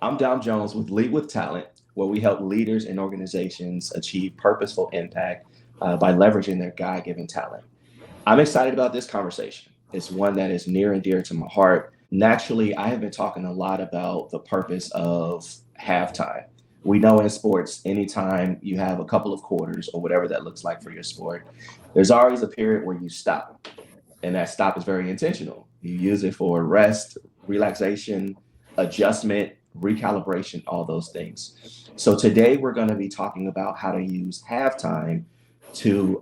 I'm Dom Jones with Lead with Talent, where we help leaders and organizations achieve purposeful impact by leveraging their God given talent. I'm excited about this conversation. It's one that is near and dear to my heart. Naturally, I have been talking a lot about the purpose of halftime. We know in sports, anytime you have a couple of quarters or whatever that looks like for your sport, there's always a period where you stop. And that stop is very intentional. You use it for rest, relaxation, adjustment, recalibration, all those things. So today we're going to be talking about how to use halftime to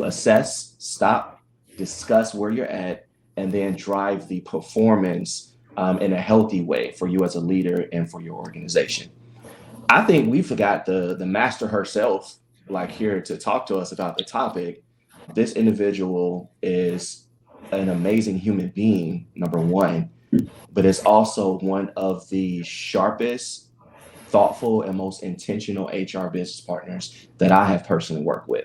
assess, stop, discuss where you're at, and then drive the performance in a healthy way for you as a leader and for your organization. I think we forgot the master herself, like here to talk to us about the topic. This individual is an amazing human being, number one, but is also one of the sharpest, thoughtful, and most intentional HR business partners that I have personally worked with.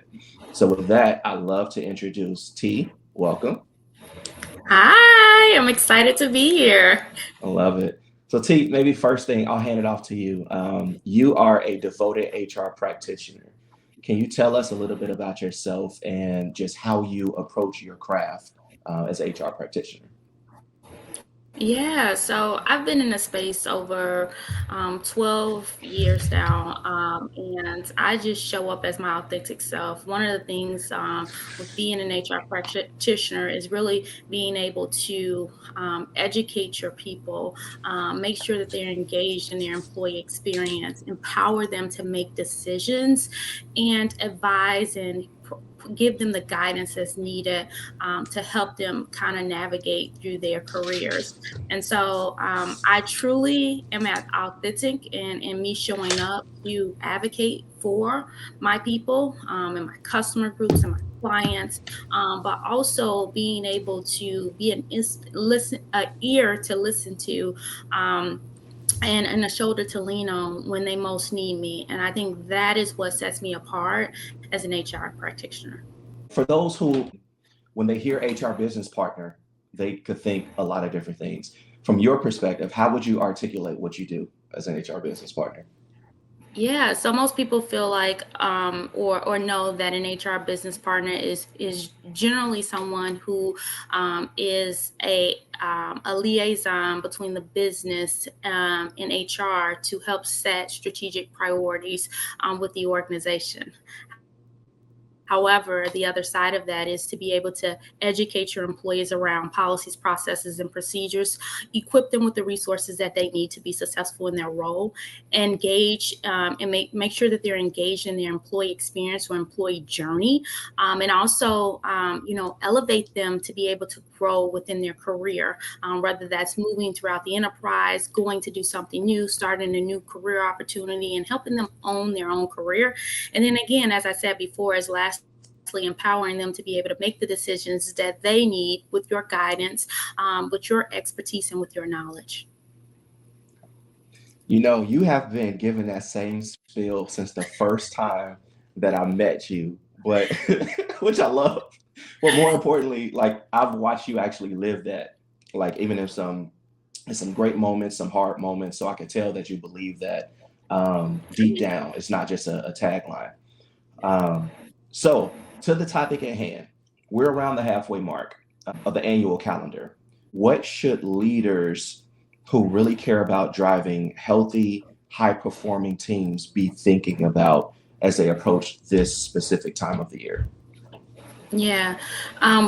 So, with that, I love to introduce T. Welcome. Hi, I'm excited to be here. I love it. So, T, maybe first thing, I'll hand it off to you. You are a devoted HR practitioner. Can you tell us a little bit about yourself and just how you approach your craft as an HR practitioner? Yeah, so I've been in the space over 12 years now, and I just show up as my authentic self. One of the things with being an HR practitioner is really being able to educate your people, make sure that they're engaged in their employee experience, empower them to make decisions, and advise and give them the guidance that's needed to help them kind of navigate through their careers. And so I truly am authentic in me showing up to advocate for my people and my customer groups and my clients, but also being able to be an ear to listen to, and a shoulder to lean on when they most need me. And I think that is what sets me apart as an HR practitioner. For those who, when they hear HR business partner, they could think a lot of different things. From your perspective, how would you articulate what you do as an HR business partner? Yeah, so most people feel like or know that an HR business partner is generally someone who is a liaison between the business and HR to help set strategic priorities with the organization. However, the other side of that is to be able to educate your employees around policies, processes, and procedures, equip them with the resources that they need to be successful in their role, engage and make sure that they're engaged in their employee experience or employee journey, and also, elevate them to be able to grow within their career, whether that's moving throughout the enterprise, going to do something new, starting a new career opportunity, and helping them own their own career. And then again, as I said before, as lastly, empowering them to be able to make the decisions that they need with your guidance, with your expertise, and with your knowledge. You know, you have been given that same spiel since the first time that I met you, but which I love. But more importantly, like I've watched you actually live that. Like even in some great moments, some hard moments, so I can tell that you believe that deep down. It's not just a tagline. Um, so, to the topic at hand, we're around the halfway mark of the annual calendar. What should leaders who really care about driving healthy, high performing teams be thinking about as they approach this specific time of the year? Yeah.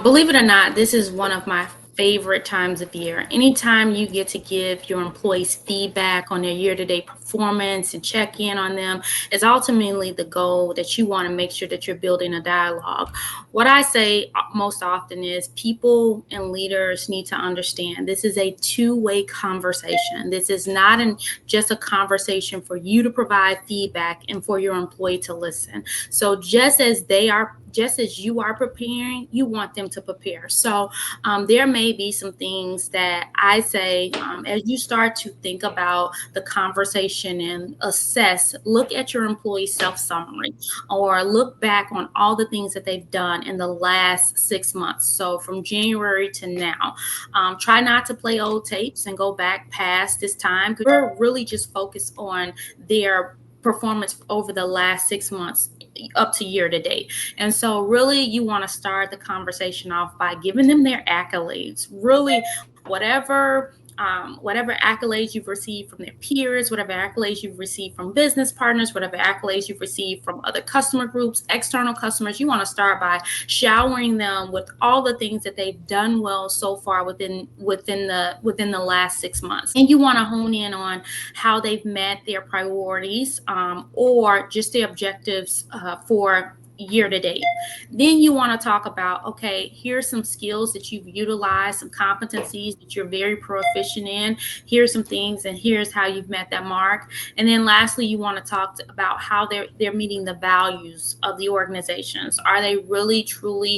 Believe it or not, this is one of my favorite times of year. Anytime you get to give your employees feedback on their year to date performance and check in on them is ultimately the goal that you want to make sure that you're building a dialogue. What I say most often is people and leaders need to understand this is a two-way conversation. This is not just a conversation for you to provide feedback and for your employee to listen. So just as they are just as you are preparing, you want them to prepare. So there may be some things that I say as you start to think about the conversation and assess, look at your employee self summary or look back on all the things that they've done in the last 6 months. So from January to now, try not to play old tapes and go back past this time because we're really just focused on their performance over the last 6 months up to year to date. And so really you want to start the conversation off by giving them their accolades. Really, whatever accolades you've received from their peers, whatever accolades you've received from business partners, whatever accolades you've received from other customer groups, external customers, you want to start by showering them with all the things that they've done well so far within the last 6 months. And you want to hone in on how they've met their priorities or just the objectives for year to date. Then you want to talk about, okay, here's some skills that you've utilized, some competencies that you're very proficient in. Here's some things, and here's how you've met that mark. And then lastly, you want to talk about how they're meeting the values of the organizations. Are they really truly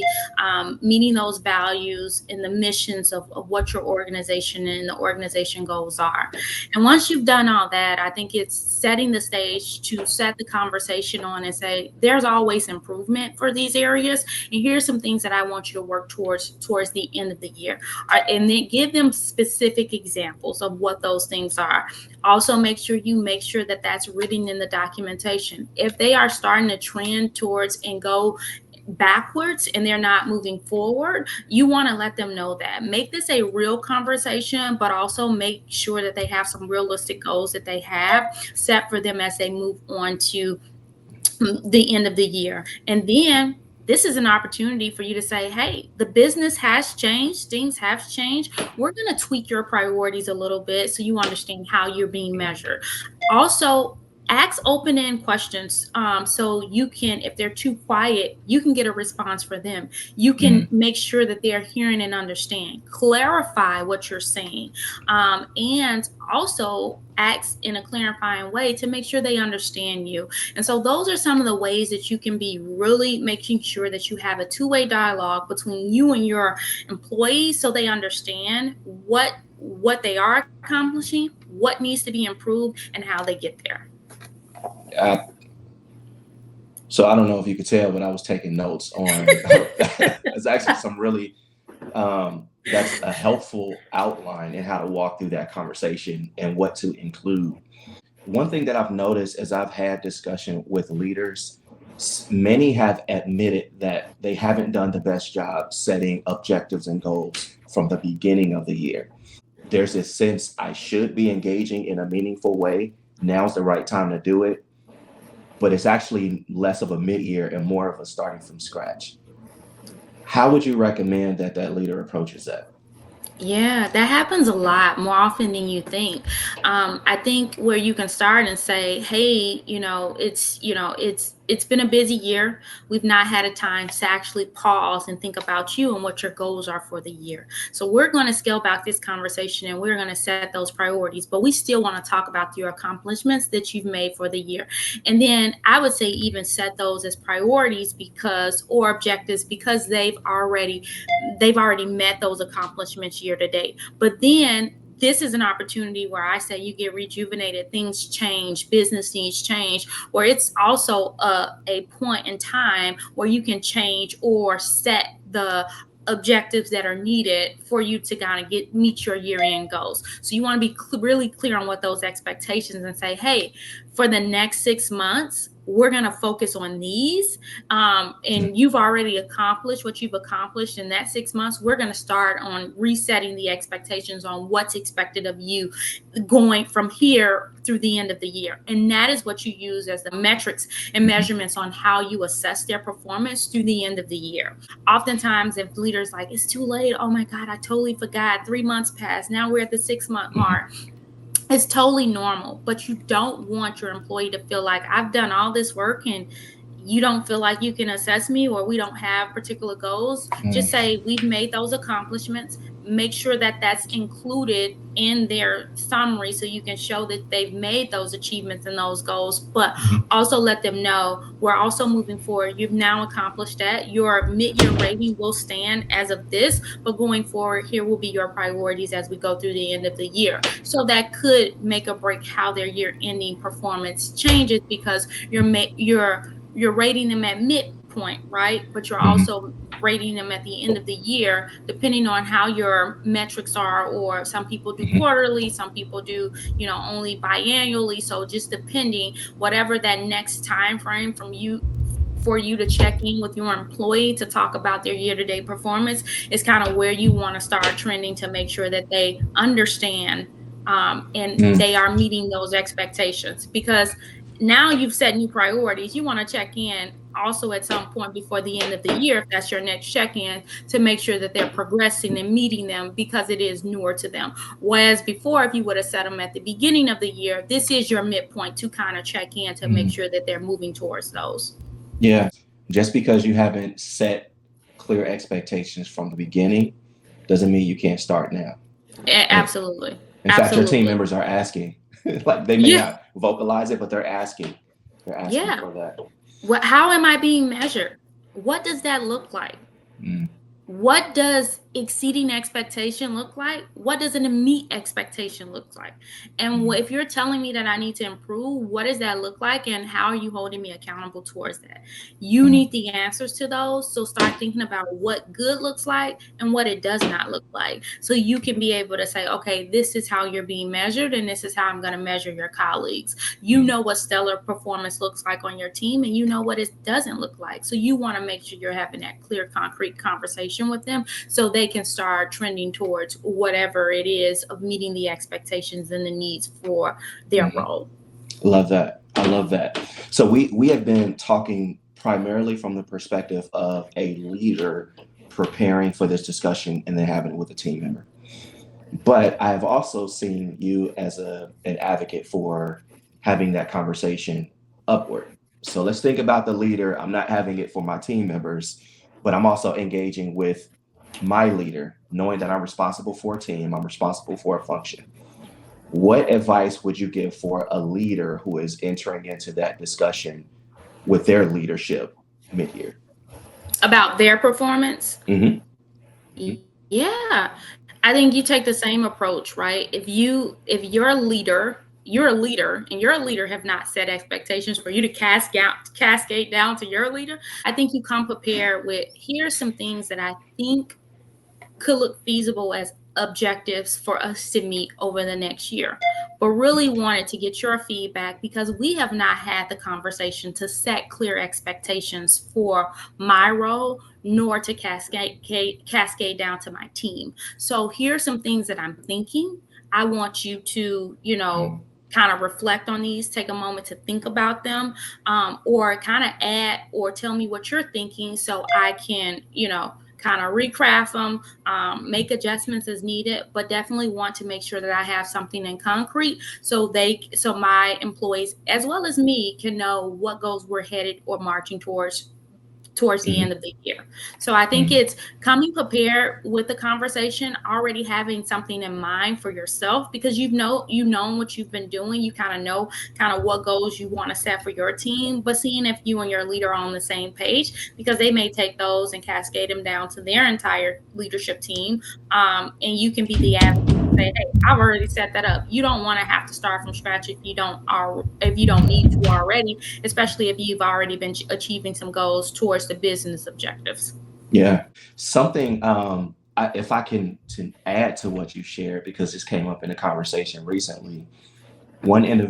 meeting those values and the missions of what your organization and the organization goals are? And once you've done all that, I think it's setting the stage to set the conversation on and say, there's always improvement for these areas, and here's some things that I want you to work towards the end of the year. And then give them specific examples of what those things are. Also make sure that that's written in the documentation. If they are starting to trend towards and go backwards and they're not moving forward, you want to let them know that. Make this a real conversation, but also make sure that they have some realistic goals that they have set for them as they move on to the end of the year. And then this is an opportunity for you to say, hey, the business has changed, things have changed. We're going to tweak your priorities a little bit so you understand how you're being measured. Also, ask open-end questions so you can, if they're too quiet, you can get a response for them. You can make sure that they're hearing and understand. Clarify what you're saying. And also ask in a clarifying way to make sure they understand you. And so those are some of the ways that you can be really making sure that you have a two-way dialogue between you and your employees so they understand what they are accomplishing, what needs to be improved, and how they get there. So I don't know if you could tell, but I was taking notes on. There's actually some really that's a helpful outline in how to walk through that conversation and what to include. One thing that I've noticed as I've had discussion with leaders, many have admitted that they haven't done the best job setting objectives and goals from the beginning of the year. There's this sense I should be engaging in a meaningful way. Now's the right time to do it. But it's actually less of a mid-year and more of a starting from scratch. How would you recommend that leader approaches that? Yeah, that happens a lot more often than you think. I think where you can start and say, "Hey, it's been a busy year. We've not had a time to actually pause and think about you and what your goals are for the year. So we're going to scale back this conversation and we're going to set those priorities, but we still want to talk about your accomplishments that you've made for the year. And then I would say even set those as priorities or objectives because they've already met those accomplishments year to date. But then this is an opportunity where I say you get rejuvenated, things change, business needs change, where it's also a point in time where you can change or set the objectives that are needed for you to kind of meet your year-end goals. So you want to be really clear on what those expectations and say, hey, for the next 6 months, we're going to focus on these. And you've already accomplished what you've accomplished in that 6 months. We're going to start on resetting the expectations on what's expected of you going from here through the end of the year. And that is what you use as the metrics and measurements on how you assess their performance through the end of the year. Oftentimes, if leaders like, it's too late, oh my God, I totally forgot, 3 months passed, now we're at the 6-month mark. It's totally normal, but you don't want your employee to feel like I've done all this work and you don't feel like you can assess me or we don't have particular goals, just Mm, say we've made those accomplishments. Make sure that that's included in their summary so you can show that they've made those achievements and those goals, but mhm, also let them know we're also moving forward. You've now accomplished that. Your mid-year rating will stand as of this, but going forward, here will be your priorities as we go through the end of the year. So that could make or break how their year ending performance changes, because you're rating them at midpoint, right? But you're mhm, also rating them at the end of the year, depending on how your metrics are. Or some people do mhm, quarterly, some people do, only biannually. So just depending, whatever that next time frame from you for you to check in with your employee to talk about their year-to-date performance is kind of where you want to start trending to make sure that they understand, and mm, they are meeting those expectations. Because now you've set new priorities, you want to check in also at some point before the end of the year, if that's your next check-in, to make sure that they're progressing and meeting them, because it is newer to them. Whereas before, if you would have set them at the beginning of the year, this is your midpoint to kind of check in to make mm. sure that they're moving towards those. Yeah. Just because you haven't set clear expectations from the beginning doesn't mean you can't start now. And Absolutely. in fact, your team Absolutely. members are asking, like they may Yeah. not vocalize it, but they're asking. They're asking Yeah. for that. How am I being measured? What does that look like? Mm, What does exceeding expectation look like? What does an meet expectation look like? And mm, if you're telling me that I need to improve, what does that look like? And how are you holding me accountable towards that? You mm, need the answers to those. So start thinking about what good looks like and what it does not look like. So you can be able to say, okay, this is how you're being measured, and this is how I'm going to measure your colleagues. You mm. know what stellar performance looks like on your team, and you know what it doesn't look like. So you want to make sure you're having that clear, concrete conversation with them so they can start trending towards whatever it is of meeting the expectations and the needs for their Mhm. role. Love that. I love that. So we have been talking primarily from the perspective of a leader preparing for this discussion and then having it with a team member. But I've also seen you as an advocate for having that conversation upward. So let's think about the leader. I'm not having it for my team members, but I'm also engaging with my leader, knowing that I'm responsible for a team, I'm responsible for a function. What advice would you give for a leader who is entering into that discussion with their leadership mid-year? About their performance, Hmm. yeah, I think you take the same approach, right? If you're a leader, and you're a leader have not set expectations for you to cascade down to your leader. I think you come prepared with, here's some things that I think could look feasible as objectives for us to meet over the next year. But really wanted to get your feedback, because we have not had the conversation to set clear expectations for my role, nor to cascade down to my team. So here's some things that I'm thinking. I want you to, kind of reflect on these, take a moment to think about them, or kind of add or tell me what you're thinking so I can, kind of recraft them, make adjustments as needed, but definitely want to make sure that I have something in concrete so my employees as well as me can know what goals we're headed or marching towards the Hmm. end of the year. So I think Hmm. it's coming prepared with the conversation, already having something in mind for yourself, because you've known what you've been doing. You kind of know kind of what goals you want to set for your team, but seeing if you and your leader are on the same page, because they may take those and cascade them down to their entire leadership team. And you can be the advocate and say, hey, I've already set that up. You don't want to have to start from scratch if you don't need to already, especially if you've already been achieving some goals towards the business objectives. Yeah. Something, if I can to add to what you shared, because this came up in a conversation recently, one leader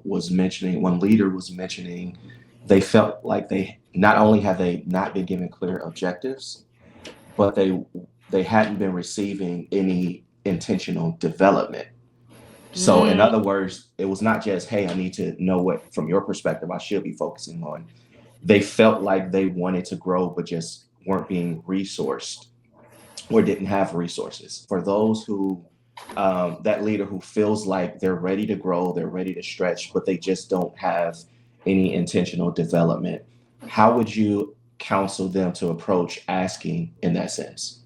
was mentioning they felt like they not only have they not been given clear objectives, but they hadn't been receiving any intentional development. So in Mm, other words, it was not just, hey, I need to know what from your perspective I should be focusing on. They felt like they wanted to grow, but just weren't being resourced or didn't have resources. For those who, that leader who feels like they're ready to grow, they're ready to stretch, but they just don't have any intentional development. How would you counsel them to approach asking in that sense?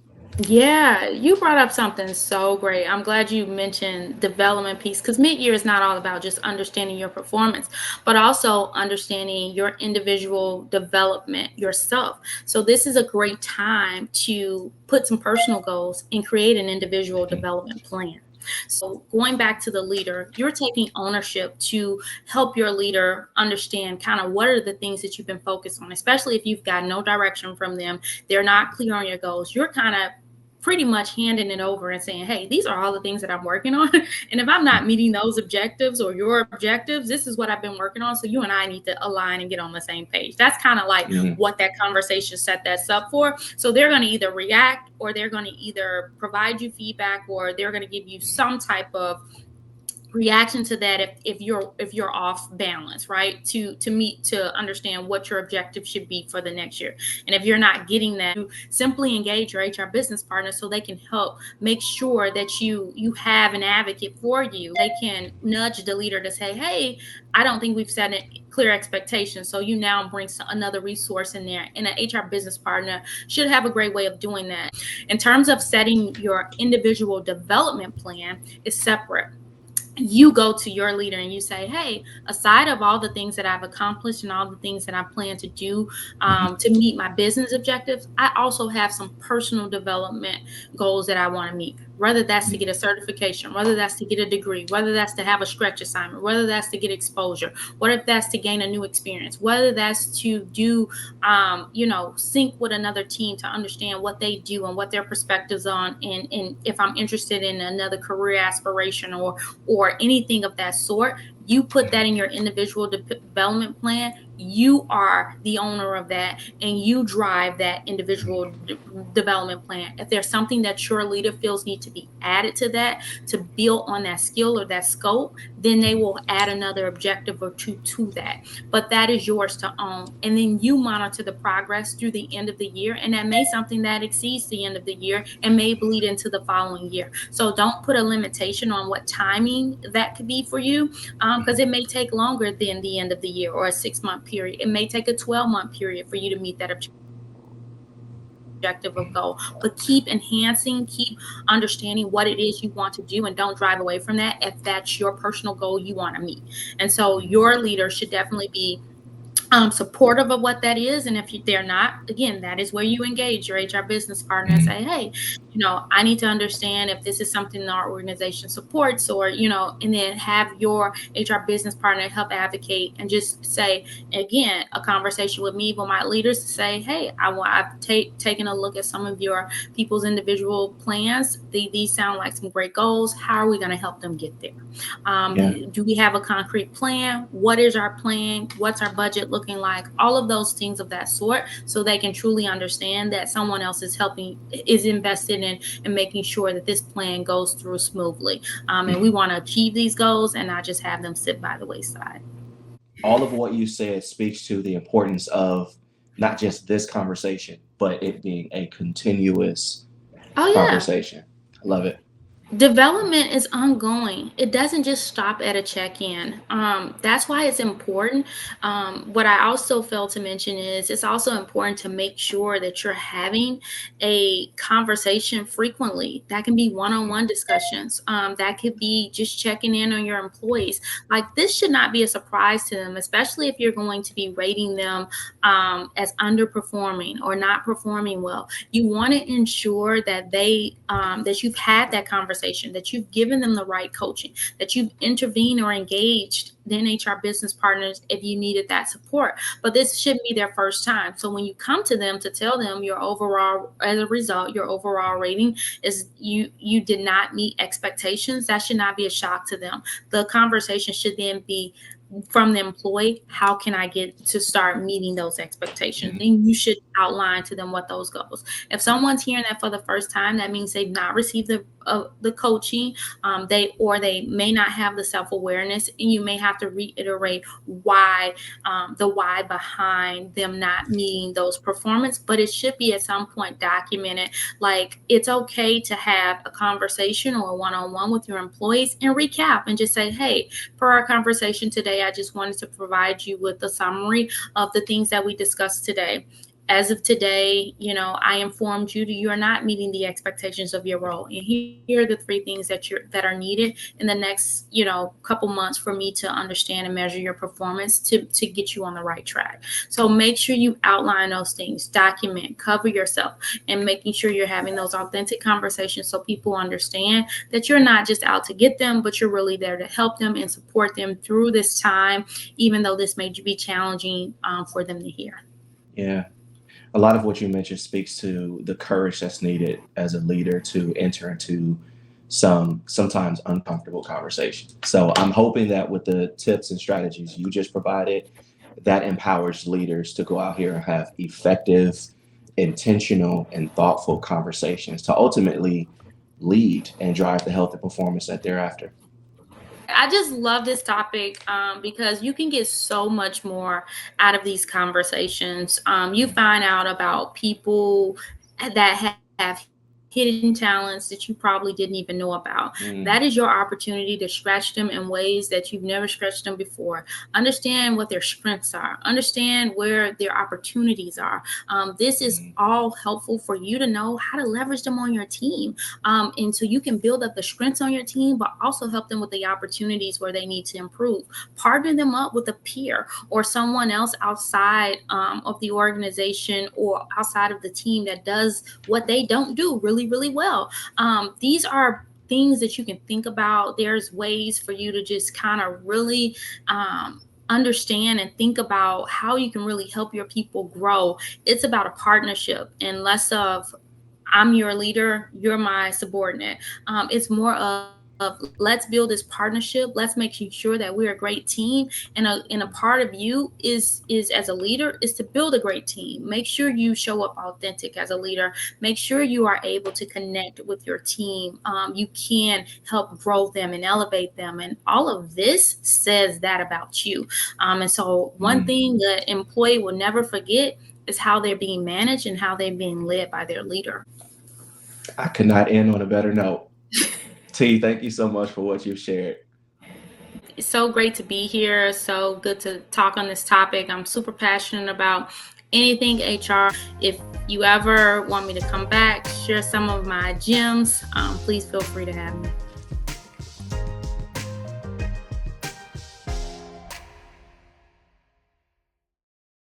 Yeah, you brought up something so great. I'm glad you mentioned development piece because mid-year is not all about just understanding your performance, but also understanding your individual development yourself. So this is a great time to put some personal goals and create an individual Mhm. development plan. So going back to the leader, you're taking ownership to help your leader understand kind of what are the things that you've been focused on, especially if you've got no direction from them, they're not clear on your goals. You're kind of pretty much handing it over and saying, hey, these are all the things that I'm working on. And if I'm not meeting those objectives or your objectives, this is what I've been working on. So you and I need to align and get on the same page. That's kind of like Mhm. what that conversation set that's up for. So they're going to either react or they're going to either provide you feedback or they're going to give you some type of reaction to that if you're off balance, right, to meet to understand what your objective should be for the next year. And if you're not getting that, you simply engage your HR business partner so they can help make sure that you have an advocate for you. They can nudge the leader to say, hey, I don't think we've set a clear expectation, so you now bring another resource in there, and an HR business partner should have a great way of doing that. In terms of setting your individual development plan, is separate. You go to your leader and you say, hey, aside of all the things that I've accomplished and all the things that I plan to do Mhm. to meet my business objectives, I also have some personal development goals that I want to meet, whether that's to Mhm. get a certification, whether that's to get a degree, whether that's to have a stretch assignment, whether that's to get exposure, what if that's to gain a new experience, whether that's to do sync with another team to understand what they do and what their perspectives on, and if I'm interested in another career aspiration or anything of that sort. You put that in your individual development plan. You are the owner of that and you drive that individual development plan. If there's something that your leader feels need to be added to that to build on that skill or that scope, then they will add another objective or two to that. But that is yours to own. And then you monitor the progress through the end of the year. And that may something that exceeds the end of the year and may bleed into the following year. So don't put a limitation on what timing that could be for you, because it may take longer than the end of the year or a 6 month period. It may take a 12-month period for you to meet that objective of goal. But keep enhancing, keep understanding what it is you want to do, and don't drive away from that if that's your personal goal you want to meet. And so your leader should definitely be supportive of what that is. And if they're not, again, that is where you engage your HR business partner and Mhm. say, hey, I need to understand if this is something our organization supports, or, and then have your HR business partner help advocate and just say, again, a conversation with me, with my leaders to say, hey, I've taken a look at some of your people's individual plans. These sound like some great goals. How are we going to help them get there? Yeah. Do we have a concrete plan? What is our plan? What's our budget looking like? All of those things of that sort, so they can truly understand that someone else is helping, is invested in making sure that this plan goes through smoothly. And we Mhm. want to achieve these goals and not just have them sit by the wayside. All of what you said speaks to the importance of not just this conversation, but it being a continuous Oh, yeah. conversation. I love it. Development is ongoing. It doesn't just stop at a check-in. That's why it's important. What I also failed to mention is it's also important to make sure that you're having a conversation frequently. That can be one-on-one discussions. That could be just checking in on your employees. Like, this should not be a surprise to them, especially if you're going to be rating them as underperforming or not performing well. You want to ensure that that you've had that conversation, that you've given them the right coaching, that you've intervened or engaged then HR business partners if you needed that support. But this shouldn't be their first time. So when you come to them to tell them your overall, as a result, your overall rating is you did not meet expectations, that should not be a shock to them. The conversation should then be from the employee, how can I get to start meeting those expectations? Mhm. And you should outline to them what those goals. If someone's hearing that for the first time, that means they've not received the coaching. They may not have the self awareness, and you may have to reiterate why, the why behind them not meeting those performance. But it should be at some point documented. Like, it's okay to have a conversation or a one on one with your employees and recap and just say, hey, per our conversation today, today, I just wanted to provide you with a summary of the things that we discussed today. As of today, I informed you that you are not meeting the expectations of your role. And here are the three things that are needed in the next, couple months for me to understand and measure your performance to get you on the right track. So make sure you outline those things, document, cover yourself, and making sure you're having those authentic conversations so people understand that you're not just out to get them, but you're really there to help them and support them through this time, even though this may be challenging for them to hear. Yeah. A lot of what you mentioned speaks to the courage that's needed as a leader to enter into some sometimes uncomfortable conversations. So I'm hoping that with the tips and strategies you just provided, that empowers leaders to go out here and have effective, intentional, and thoughtful conversations to ultimately lead and drive the health and performance that they're after. I just love this topic because you can get so much more out of these conversations. You find out about people that have hidden talents that you probably didn't even know about. Mm, That is your opportunity to scratch them in ways that you've never scratched them before. Understand what their strengths are, understand where their opportunities are. This is mm, all helpful for you to know how to leverage them on your team. And so you can build up the strengths on your team, but also help them with the opportunities where they need to improve. Partner them up with a peer or someone else outside of the organization or outside of the team that does what they don't do really, really well. These are things that you can think about. There's ways for you to just kind of really understand and think about how you can really help your people grow. It's about a partnership and less of I'm your leader, you're my subordinate. It's more of let's build this partnership. Let's make sure that we're a great team. And a part of you is as a leader is to build a great team. Make sure you show up authentic as a leader. Make sure you are able to connect with your team. You can help grow them and elevate them. And all of this says that about you. And so one mm. thing the employee will never forget is how they're being managed and how they're being led by their leader. I could not end on a better note. T, thank you so much for what you've shared. It's so great to be here. So good to talk on this topic. I'm super passionate about anything HR. If you ever want me to come back, share some of my gems, please feel free to have me.